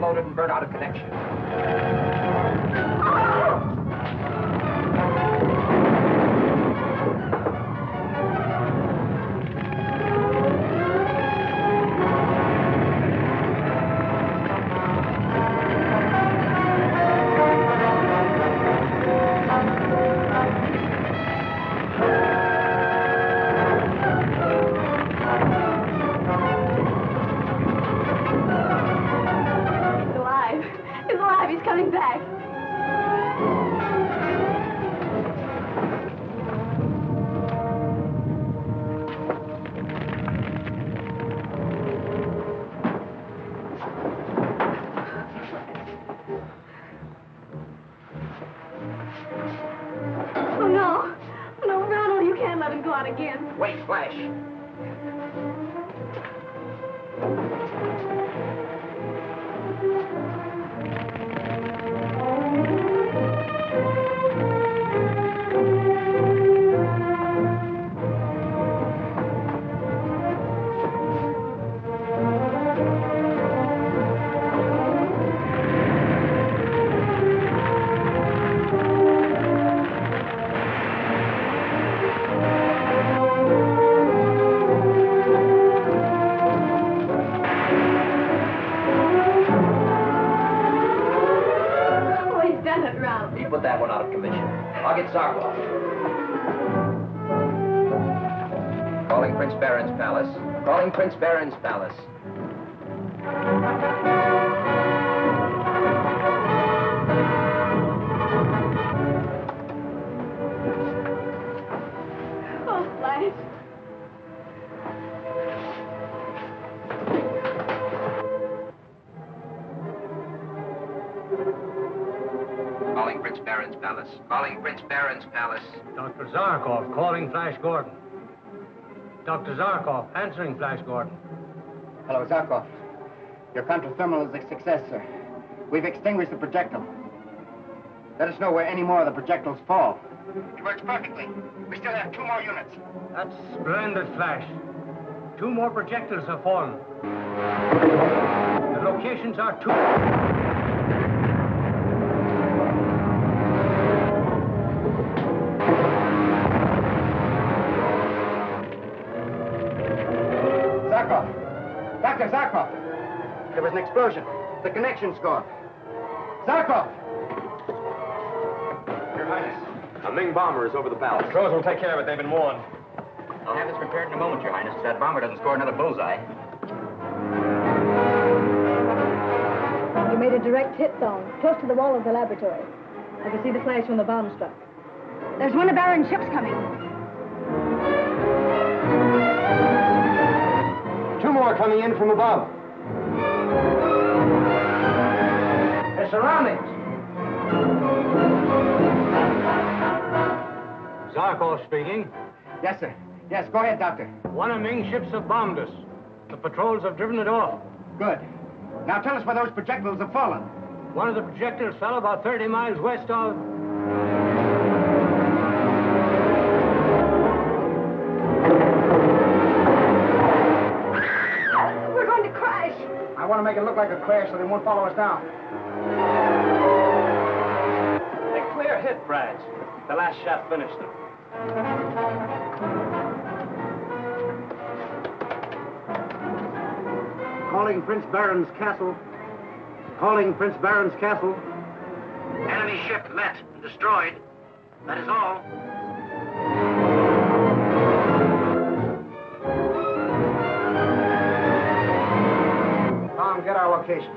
overloaded and burnt out of connection. Wait, Flash. He put that one out of commission. I'll get Zarkov. Calling Prince Baron's palace. Calling Prince Baron's palace. Oh, Flash. Calling Prince Baron's palace. Calling Prince Baron's palace. Dr. Zarkov calling Flash Gordon. Dr. Zarkov answering Flash Gordon. Hello, Zarkov. Your counterthermal is a success, sir. We've extinguished the projectile. Let us know where any more of the projectiles fall. It works perfectly. We still have 2 more units. That's splendid, Flash. 2 more projectiles have fallen. The locations are 2. Dr. Zarkov! There was an explosion. The connection's gone. Zarkov! Your Highness, a Ming bomber is over the palace. Crows will take care of it. They've been warned. I'll have this repaired in a moment, Your Highness. That bomber doesn't score another bullseye. You made a direct hit zone, close to the wall of the laboratory. I can see the flash when the bomb struck. There's one of Baron's ships coming. 2 more coming in from above. Their surroundings. Zarkov speaking. Yes, sir. Yes, go ahead, Doctor. One of Ming's ships have bombed us. The patrols have driven it off. Good. Now tell us where those projectiles have fallen. One of the projectiles fell about 30 miles west of... We're going to crash. I want to make it look like a crash so they won't follow us down. A clear hit, Brads. The last shot finished them. Calling Prince Baron's castle. Calling Prince Baron's castle. Enemy ship met and destroyed. That is all. Tom, get our location.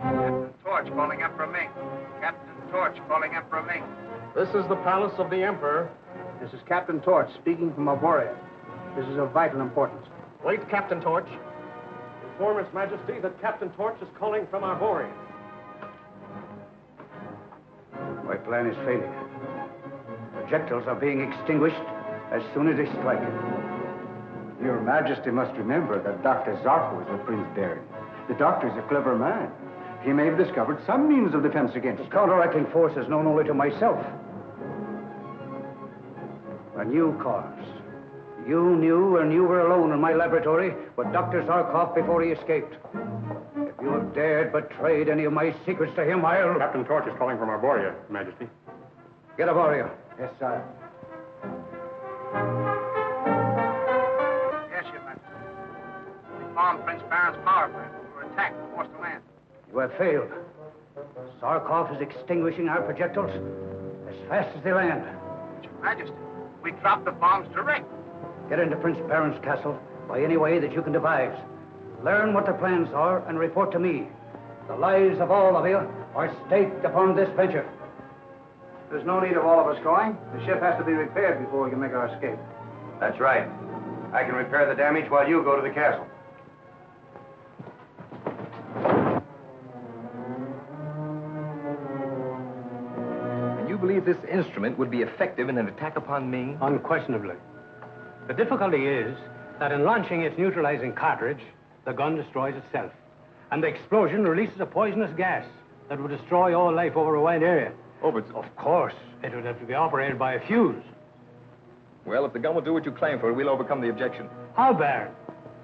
Captain Torch calling Emperor Ming. Captain Torch calling Emperor Ming. This is the palace of the Emperor. This is Captain Torch speaking from Arborea. This is of vital importance. Wait, Captain Torch. Inform His Majesty that Captain Torch is calling from Arborea. My plan is failing. Projectiles are being extinguished as soon as they strike. Your Majesty must remember that Dr. Zarkov is with Prince Baron. The doctor is a clever man. He may have discovered some means of defense against the counteracting force is known only to myself. A new cause. You knew, and you were alone in my laboratory with Dr. Zarkov before he escaped. If you have dared betrayed any of my secrets to him, I'll... Captain Torch is calling from Arboria, Your Majesty. Get Arboria. Yes, sir. Yes, Your Majesty. We bombed Prince Baron's power plant. We were attacked and forced to land. You have failed. Zarkov is extinguishing our projectiles as fast as they land. Your Majesty, we dropped the bombs direct. Get into Prince Baron's castle by any way that you can devise. Learn what the plans are and report to me. The lives of all of you are staked upon this venture. There's no need of all of us going. The ship has to be repaired before we can make our escape. That's right. I can repair the damage while you go to the castle. And you believe this instrument would be effective in an attack upon Ming? Unquestionably. The difficulty is that in launching its neutralizing cartridge, the gun destroys itself. And the explosion releases a poisonous gas that would destroy all life over a wide area. Oh, but... Of course, it would have to be operated by a fuse. Well, if the gun will do what you claim for it, we'll overcome the objection. How, Baron?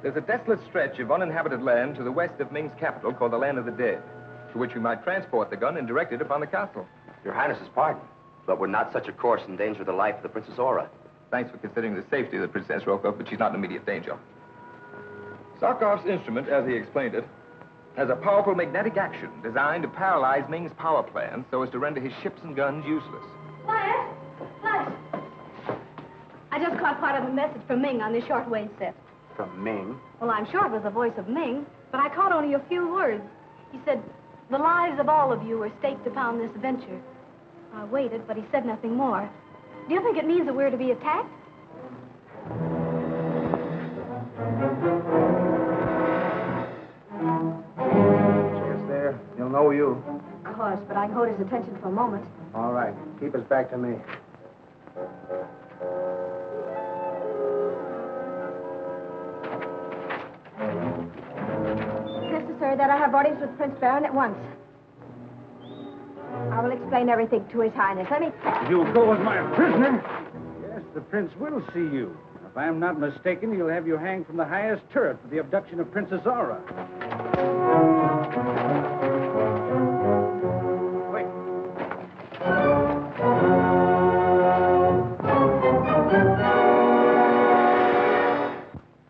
There's a desolate stretch of uninhabited land to the west of Ming's capital called the Land of the Dead, to which we might transport the gun and direct it upon the castle. Your Highness's pardon, but would not such a course endanger the life of the Princess Aura? Thanks for considering the safety of the Princess Rokov, but she's not in immediate danger. Zarkov's instrument, as he explained it, has a powerful magnetic action designed to paralyze Ming's power plant so as to render his ships and guns useless. Flash! Flash! I just caught part of a message from Ming on this shortwave set. From Ming? Well, I'm sure it was the voice of Ming, but I caught only a few words. He said, the lives of all of you are staked upon this venture. I waited, but he said nothing more. Do you think it means that we're to be attacked? Chance there. He'll know you. Of course, but I can hold his attention for a moment. All right. Keep us back to me. It's necessary that I have orders with Prince Baron at once. I will explain everything to His Highness. Let me... You'll go as my prisoner? Yes, the prince will see you. If I'm not mistaken, he'll have you hanged from the highest turret for the abduction of Princess Aura. Wait.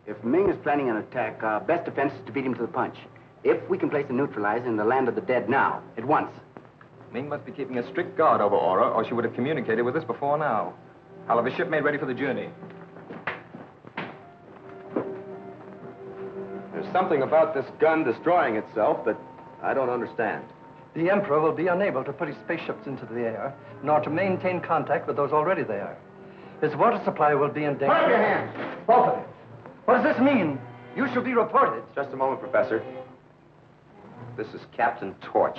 If Ming is planning an attack, our best defense is to beat him to the punch. If we can place a neutralizer in the Land of the Dead now, at once. Ming must be keeping a strict guard over Aura, or she would have communicated with us before now. I'll have a ship made ready for the journey. There's something about this gun destroying itself that I don't understand. The Emperor will be unable to put his spaceships into the air, nor to maintain contact with those already there. His water supply will be in danger. Put up your hands. Both of you. What does this mean? You shall be reported. Just a moment, Professor. This is Captain Torch.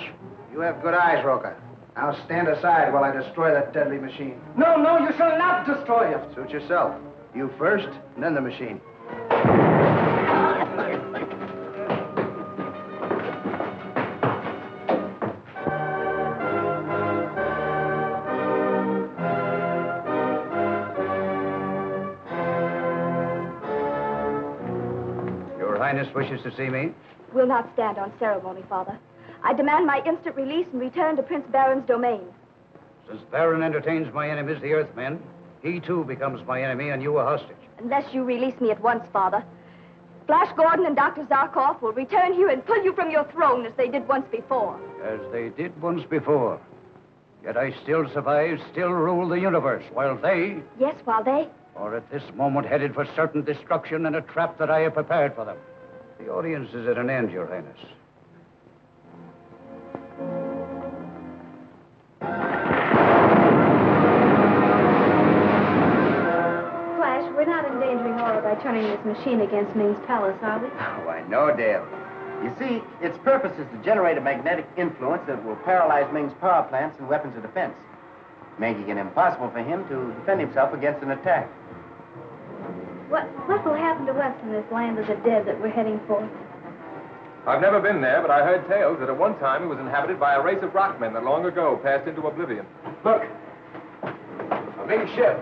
You have good eyes, Roca. Now stand aside while I destroy that deadly machine. No, no, you shall not destroy it. Suit yourself. You first, and then the machine. Your Highness wishes to see me? Will not stand on ceremony, Father. I demand my instant release and return to Prince Baron's domain. Since Baron entertains my enemies, the Earthmen, he too becomes my enemy and you a hostage. Unless you release me at once, Father. Flash Gordon and Dr. Zarkov will return here and pull you from your throne as they did once before. As they did once before. Yet I still survive, still rule the universe, while they Yes, while they... are at this moment headed for certain destruction and a trap that I have prepared for them. The audience is at an end, Your Highness. Flash, we're not endangering Aura by turning this machine against Ming's palace, are we? Why, no, Dale. You see, its purpose is to generate a magnetic influence that will paralyze Ming's power plants and weapons of defense, making it impossible for him to defend himself against an attack. What will happen to us in this land of the dead that we're heading for? I've never been there, but I heard tales that at one time it was inhabited by a race of rockmen that long ago passed into oblivion. Look. A big ship.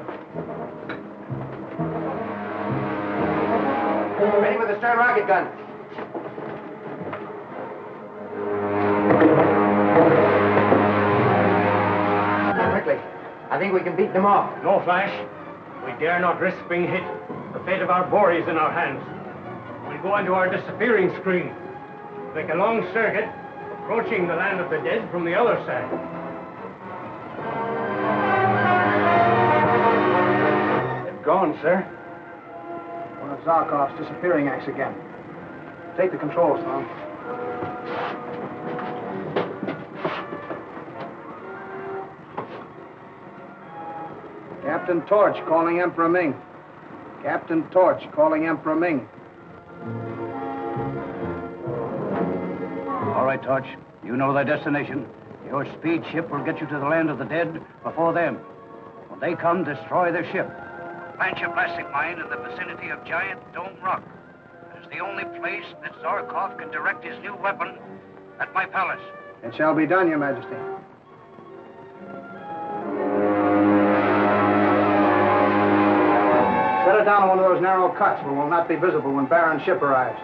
Ready with the stern rocket gun. Quickly. I think we can beat them off. No, Flash. We dare not risk being hit. The fate of our Bory is in our hands. We'll go into our disappearing screen. Make a long circuit, approaching the land of the dead from the other side. They've gone, sir. One of Zarkov's disappearing acts again. Take the controls, Tom. Captain Torch calling Emperor Ming. Captain Torch calling Emperor Ming. All right, Torch. You know their destination. Your speed ship will get you to the land of the dead before them. When they come, destroy their ship. Plant your blasting mine in the vicinity of Giant Dome Rock. It is the only place that Zarkov can direct his new weapon at my palace. It shall be done, Your Majesty. Set it down on one of those narrow cuts where we'll not be visible when Baron's ship arrives.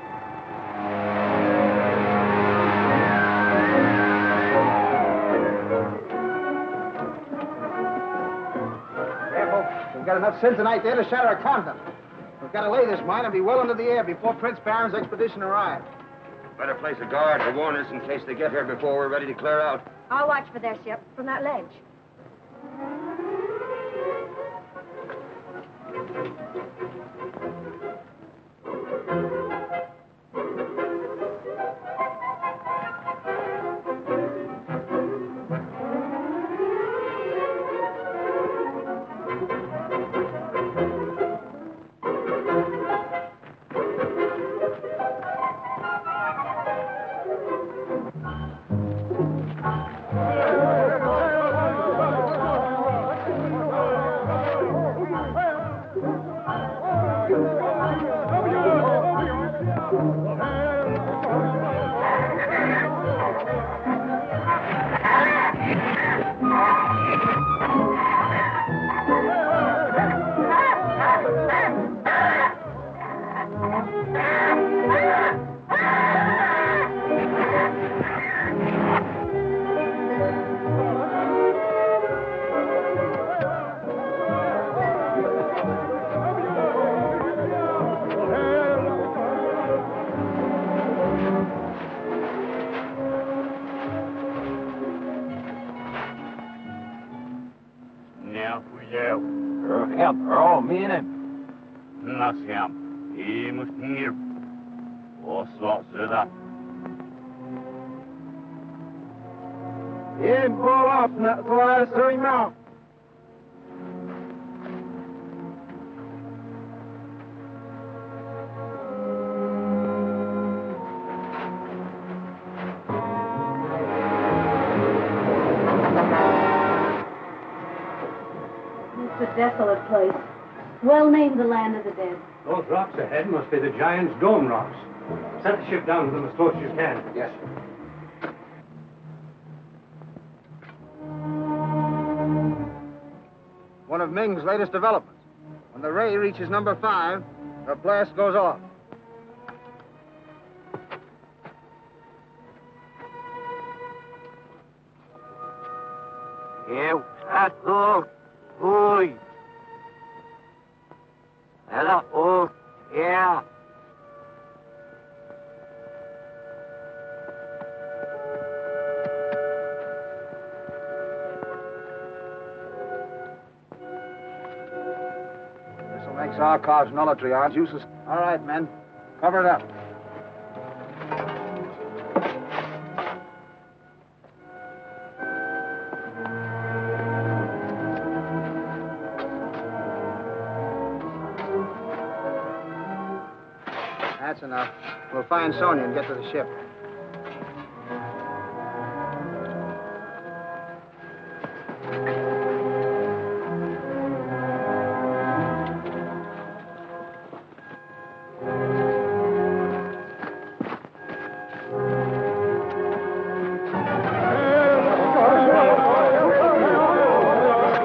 Careful. We've got enough tonight there to shatter a continent. We've got to lay this mine and be well into the air before Prince Baron's expedition arrives. Better place a guard to warn us in case they get here before we're ready to clear out. I'll watch for their ship from that ledge. It's a desolate place. Well named the land of the dead. Those rocks ahead must be the Giant's Dome rocks. Set the ship down to them as close as you can. Yes. One of Ming's latest developments. When the ray reaches number 5, the blast goes off. This'll make Zarkov's nulla triage useless. All right, men. Cover it up. That's enough. We'll find Sonia and get to the ship.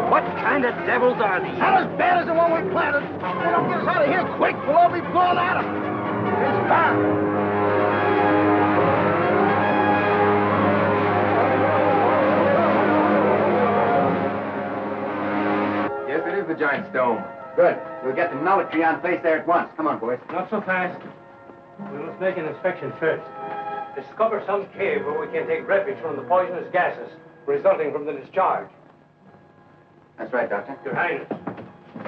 What kind of devils are these? Not as bad as the one we planted. If they don't get us out of here quick, we'll all be blown out of them. It's back! Yes, it is the giant's dome. Good. We'll get the nullity on place there at once. Come on, boys. Not so fast. We must make an inspection first. Discover some cave where we can take refuge from the poisonous gases resulting from the discharge. That's right, Doctor. Your Highness,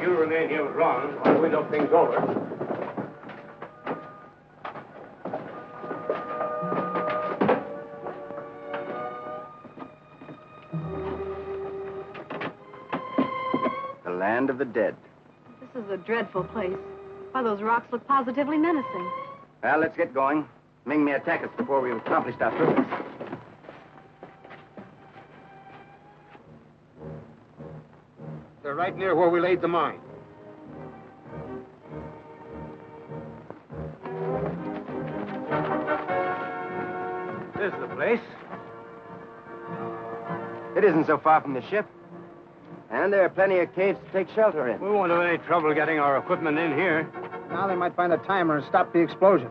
you remain here with Ron while we look things over. The land of the dead. This is a dreadful place. Why, those rocks look positively menacing. Well, let's get going. Ming may attack us before we've accomplished our purpose. They're right near where we laid the mine. This is the place. It isn't so far from the ship. And there are plenty of caves to take shelter in. We won't have any trouble getting our equipment in here. Now they might find a timer and stop the explosion.